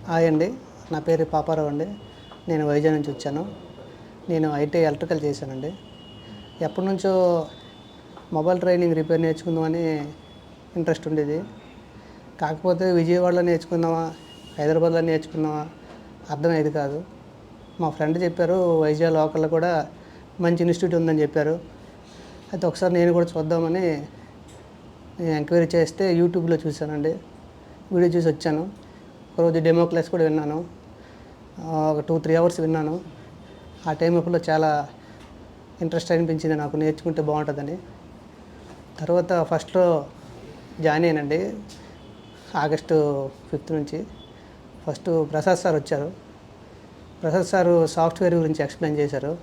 Hi అండి. నా పేరు పాపారావు అండి. నేను వైజాగ్ నుంచి వచ్చాను. నేను ఐటీ ఎలక్ట్రికల్ చేశానండి. ఎప్పటినుంచో మొబైల్ ట్రైనింగ్ రిపేర్ నేర్చుకుందామని ఇంట్రెస్ట్ ఉండేది. కాకపోతే విజయవాడలో నేర్చుకుందామా, హైదరాబాద్లో నేర్చుకుందామా అర్థమయ్యేది కాదు. మా ఫ్రెండ్ చెప్పారు, వైజాగ్ లోకల్లో కూడా మంచి ఇన్స్టిట్యూట్ ఉందని చెప్పారు. అయితే ఒకసారి నేను కూడా చూద్దామని ఎంక్వైరీ చేస్తే యూట్యూబ్లో చూశానండి. వీడియో చూసి వచ్చాను. ఒకరోజు డెమో క్లాస్ కూడా విన్నాను. ఒక 2-3 అవర్స్ విన్నాను. ఆ టైం అప్పుడు చాలా ఇంట్రెస్ట్ అనిపించింది నాకు, నేర్చుకుంటే బాగుంటుందని. తర్వాత ఫస్ట్లో జాయిన్ అయ్యానండి. ఆగస్టు 5th నుంచి. ఫస్ట్ ప్రసాద్ సార్ వచ్చారు. ప్రసాద్ సారు సాఫ్ట్వేర్ గురించి ఎక్స్ప్లెయిన్ చేశారు.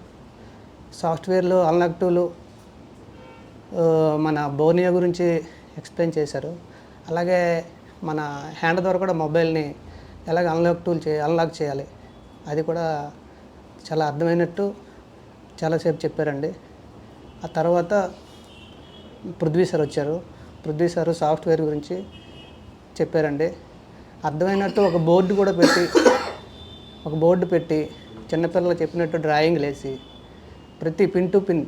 సాఫ్ట్వేర్లో అన్లాక్ టూలు, మన బోర్నియా గురించి ఎక్స్ప్లెయిన్ చేశారు. అలాగే మన హ్యాండ్ ద్వారా కూడా మొబైల్ని ఎలాగ అన్లాక్ చేయాలి అది కూడా చాలా అర్థమైనట్టు చాలాసేపు చెప్పారండి. ఆ తర్వాత పృథ్వీ సార్ వచ్చారు. పృథ్వీ సారు సాఫ్ట్వేర్ గురించి చెప్పారండి. అర్థమైనట్టు ఒక బోర్డు పెట్టి చిన్నపిల్లలు చెప్పినట్టు డ్రాయింగ్లు వేసి ప్రతి పిన్ టు పిన్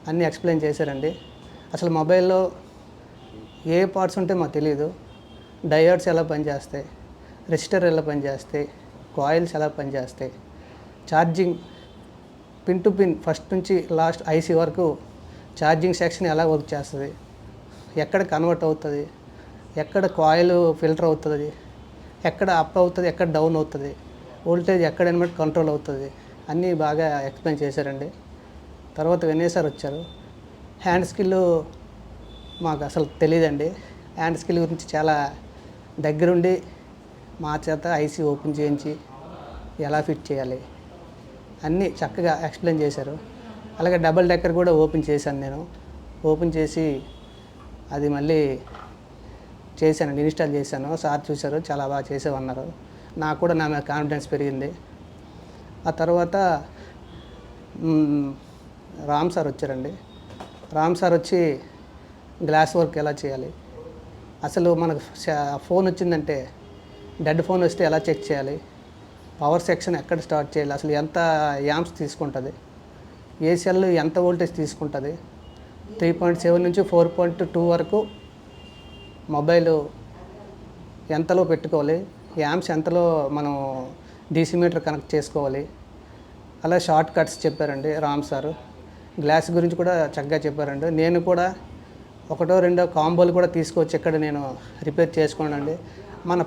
అన్నీ ఎక్స్ప్లెయిన్ చేశారండి. అసలు మొబైల్లో ఏ పార్ట్స్ ఉంటే మాకు తెలియదు. డయోడ్స్ ఎలా పనిచేస్తాయి, రెసిస్టర్ ఎలా పనిచేస్తాయి, కాయిల్స్ ఎలా పనిచేస్తాయి, charging pin to pin first నుంచి లాస్ట్ ఐసీ వరకు ఛార్జింగ్ సెక్షన్ ఎలా వర్క్ చేస్తుంది, ఎక్కడ కన్వర్ట్ అవుతుంది, ఎక్కడ కాయిల్ ఫిల్టర్ అవుతుంది, ఎక్కడ అప్ అవుతుంది, ఎక్కడ డౌన్ అవుతుంది, వోల్టేజ్ ఎక్కడ అనమాట కంట్రోల్ అవుతుంది, అన్నీ బాగా ఎక్స్ప్లెయిన్ చేశారండి. తర్వాత వినయ్ సార్ వచ్చారు. హ్యాండ్ స్కిల్ మాకు అసలు తెలియదండి. హ్యాండ్ స్కిల్ గురించి చాలా దగ్గరుండి మా చేత ఐసీ ఓపెన్ చేయించి ఎలా ఫిట్ చేయాలి అన్నీ చక్కగా ఎక్స్ప్లెయిన్ చేశారు. అలాగే డబుల్ డెక్కర్ కూడా ఓపెన్ చేశాను నేను. ఓపెన్ చేసి అది మళ్ళీ చేశానండి, ఇన్స్టాల్ చేశాను. సార్ చూశారు, చాలా బాగా చేసేవన్నారు. నాకు కూడా నా మీద కాన్ఫిడెన్స్ పెరిగింది. ఆ తర్వాత రామ్ సార్ వచ్చారండి. రామ్ సార్ వచ్చి గ్లాస్ వర్క్ ఎలా చేయాలి, అసలు మనకు ఫోన్ వచ్చిందంటే డెడ్ ఫోన్ వస్తే ఎలా చెక్ చేయాలి, పవర్ సెక్షన్ ఎక్కడ స్టార్ట్ చేయాలి, అసలు ఎంత యాంప్స్ తీసుకుంటుంది, ఏ సెల్ ఎంత వోల్టేజ్ తీసుకుంటుంది, 3.7 నుంచి 4.2 వరకు మొబైల్ ఎంతలో పెట్టుకోవాలి, యాంప్స్ ఎంతలో మనం డీసీ మీటర్ కనెక్ట్ చేసుకోవాలి, అలా షార్ట్ కట్స్ చెప్పారండి రామ్ సారు. గ్లాస్ గురించి కూడా చక్కగా చెప్పారండి. నేను కూడా 1-2 కాంబోలు కూడా తీసుకొచ్చి ఇక్కడ నేను రిపేర్ చేసుకోనండి. మన